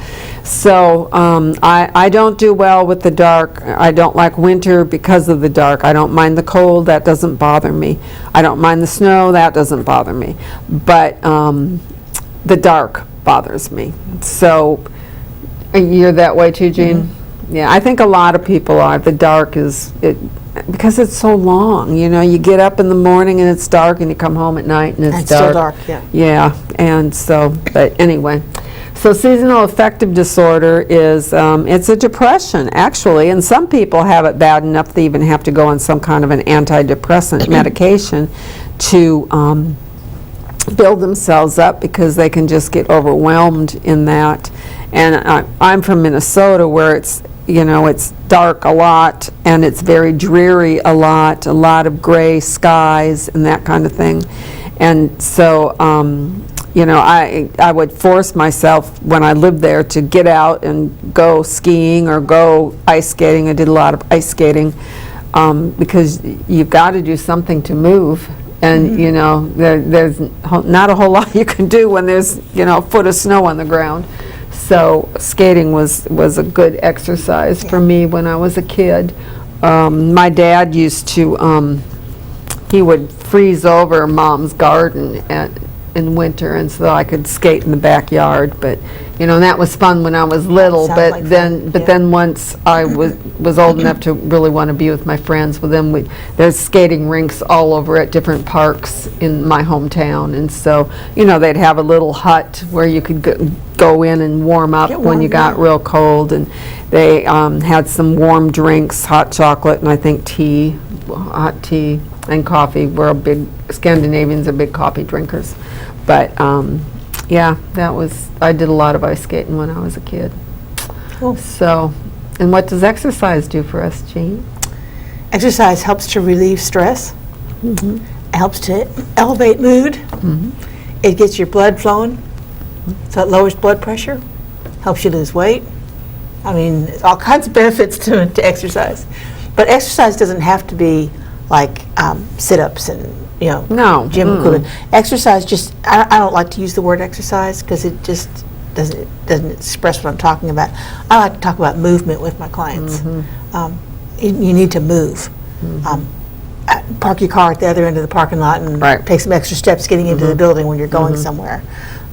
So I don't do well with the dark. I don't like winter because of the dark. I don't mind the cold. That doesn't bother me. I don't mind the snow. That doesn't bother me. But the dark bothers me. So you're that way too, Jean? Yeah, I think a lot of people are. The dark is, because it's so long, you know, you get up in the morning and it's dark and you come home at night and it's dark. Still dark, yeah. Yeah, and so, but anyway. So seasonal affective disorder is, it's a depression, actually, and some people have it bad enough they even have to go on some kind of an antidepressant medication to build themselves up because they can just get overwhelmed in that. And I'm from Minnesota, where it's, you know, it's dark a lot and it's very dreary a lot of gray skies and that kind of thing. And so, you know, I would force myself when I lived there to get out and go skiing or go ice skating. I did a lot of ice skating because you've got to do something to move. And, you know, there's not a whole lot you can do when there's, you know, a foot of snow on the ground. So skating was a good exercise for me when I was a kid. My dad used to, he would freeze over Mom's garden in winter, and so I could skate in the backyard. But you know, that was fun when I was little. Sounds But like then, fun, yeah. then once I was old enough to really want to be with my friends, well, then there's skating rinks all over at different parks in my hometown, and so you know, they'd have a little hut where you could go in and warm up when you got real cold, and they had some warm drinks, hot chocolate, and I think tea, hot tea and coffee. Scandinavians are big coffee drinkers. But yeah, I did a lot of ice skating when I was a kid. Cool. So, and what does exercise do for us, Jean? Exercise helps to relieve stress, helps to elevate mood, it gets your blood flowing, so it lowers blood pressure, helps you lose weight. I mean, there's all kinds of benefits to exercise. But exercise doesn't have to be like sit-ups and, you know, gym equipment. Exercise just, I don't like to use the word exercise because it just doesn't express what I'm talking about. I like to talk about movement with my clients. You need to move. Park your car at the other end of the parking lot and take some extra steps getting into the building when you're going somewhere.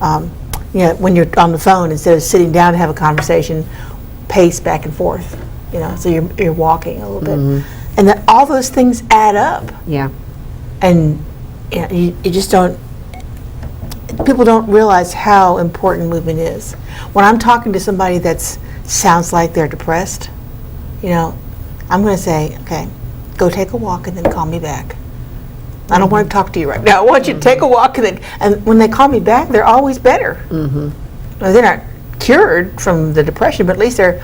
You know, when you're on the phone, instead of sitting down to have a conversation, pace back and forth. You know, so you're walking a little bit, and all those things add up. Yeah. And you know, you just don't. People don't realize how important movement is. When I'm talking to somebody that sounds like they're depressed, you know, I'm going to say, okay, go take a walk and then call me back. I don't want to talk to you right now. I want you to take a walk and when they call me back, they're always better. Well, they're not cured from the depression, but at least they're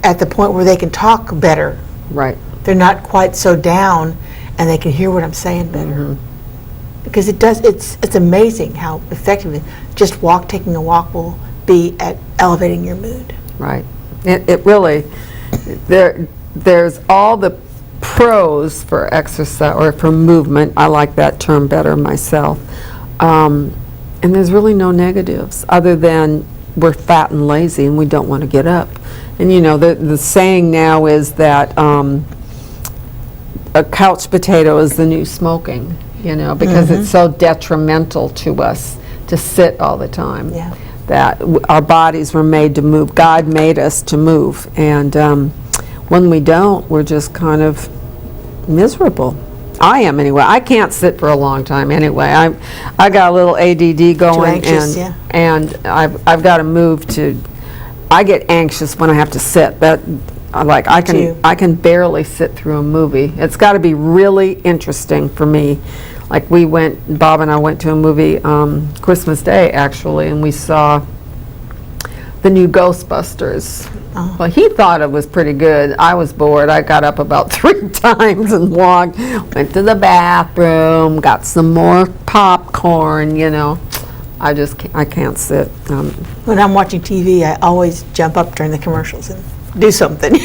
at the point where they can talk better. Right. They're not quite so down, and they can hear what I'm saying better. Because it's amazing how effectively just taking a walk will be at elevating your mood. Right. It really, there's all the pros for exercise or for movement. I like that term better myself. And there's really no negatives other than we're fat and lazy and we don't want to get up. And you know, the saying now is that a couch potato is the new smoking, you know, because it's so detrimental to us to sit all the time. Yeah. That our bodies were made to move. God made us to move. And when we don't, we're just kind of miserable. I am anyway. I can't sit for a long time anyway. I got a little ADD going, anxious, and I've got to move to. I get anxious when I have to sit. I can barely sit through a movie. It's got to be really interesting for me. Like Bob and I went to a movie Christmas Day actually, and we saw the new Ghostbusters. Well, he thought it was pretty good. I was bored. I got up about 3 times and walked, went to the bathroom, got some more popcorn, you know. I can't sit. When I'm watching TV, I always jump up during the commercials and do something.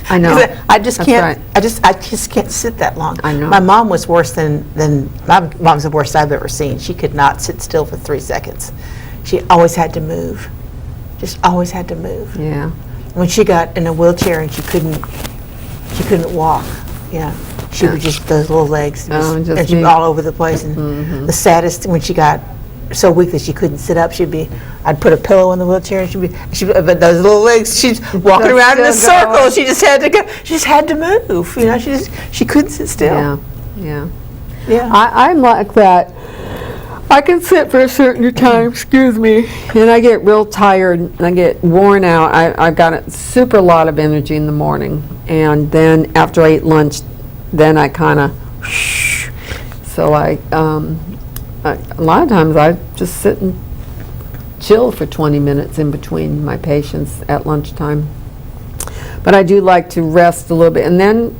I know. 'Cause I just That's can't. right. I just can't sit that long. I know. My mom was worse than my mom's the worst I've ever seen. She could not sit still for 3 seconds. She always had to move. Just always had to move. Yeah. When she got in a wheelchair and she couldn't walk. Yeah. She would just those little legs, and she'd be all over the place. And the saddest when she got so weak that she couldn't sit up, I'd put a pillow in the wheelchair, and but those little legs, she's walking around in a circle. She just had to go. She just had to move. You know, she couldn't sit still. Yeah. Yeah. I'm like that. I can sit for a certain time, excuse me, and I get real tired and I get worn out. I've got a super lot of energy in the morning, and then after I eat lunch, then I kind of, so a lot of times I just sit and chill for 20 minutes in between my patients at lunchtime. But I do like to rest a little bit, and then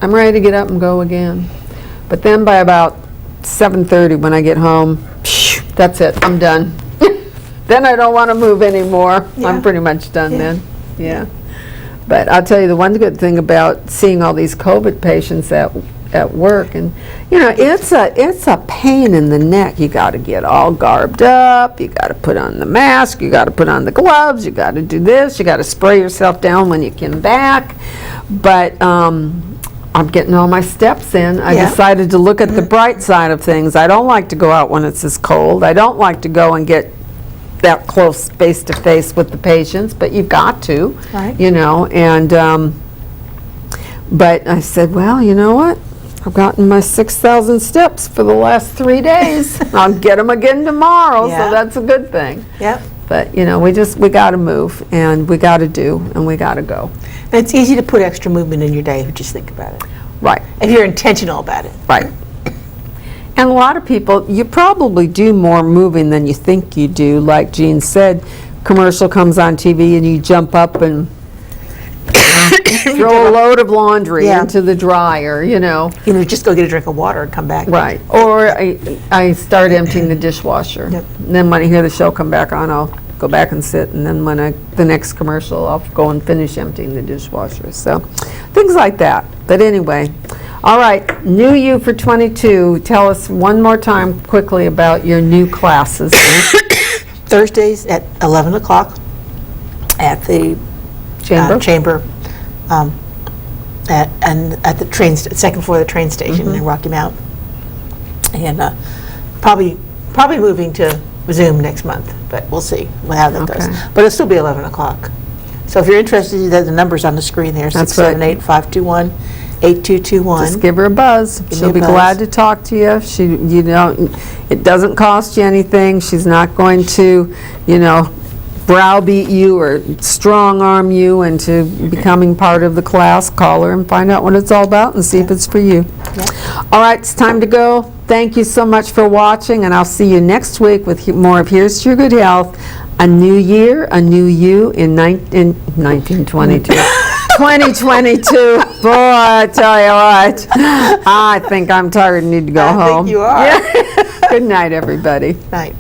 I'm ready to get up and go again. But then by about 7:30 when I get home, that's it, I'm done. Then I don't want to move anymore. Yeah. I'm pretty much done then. Yeah. But I'll tell you the one good thing about seeing all these COVID patients at work, and you know, it's a pain in the neck. You got to get all garbed up, you got to put on the mask, you got to put on the gloves, you got to do this, you got to spray yourself down when you come back. But I'm getting all my steps in. I decided to look at the bright side of things. I don't like to go out when it's this cold. I don't like to go and get that close face to face with the patients, but you've got to, Right. you know, and but I said, well, you know what? I've gotten my 6,000 steps for the last 3 days. I'll get them again tomorrow, Yeah. so that's a good thing. Yep. But, you know, we got to move, and we got to do, and we got to go. And it's easy to put extra movement in your day if you just think about it. Right. If you're intentional about it. Right. And a lot of people, you probably do more moving than you think you do. Like Jean said, commercial comes on TV and you jump up and throw a load of laundry into the dryer, you know. You know, just go get a drink of water and come back. Right. Or I start emptying the dishwasher. Yep. And then when I hear the show come back on, I'll go back and sit. And then when the next commercial, I'll go and finish emptying the dishwasher. So things like that. But anyway, all right, new you for 22. Tell us one more time quickly about your new classes. Thursdays at 11 o'clock at the chamber at the second floor of the train station in Rocky Mount. And probably moving to Zoom next month, but we'll see how that goes. But it'll still be 11 o'clock. So if you're interested, the number's on the screen there, 678-521-8221. Just give her a buzz. She'll be glad to talk to you. You know, it doesn't cost you anything. She's not going to, you know, browbeat you or strong arm you into becoming part of the class. Call her and find out what it's all about and see if it's for you. All right, it's time to go. Thank you so much for watching, and I'll see you next week with more of Here's to Your Good Health. A new year, a new you in 1922. 2022. Boy, I tell you what, I think I'm tired and need to go home. I think you are. Yeah. Good night, everybody. Night.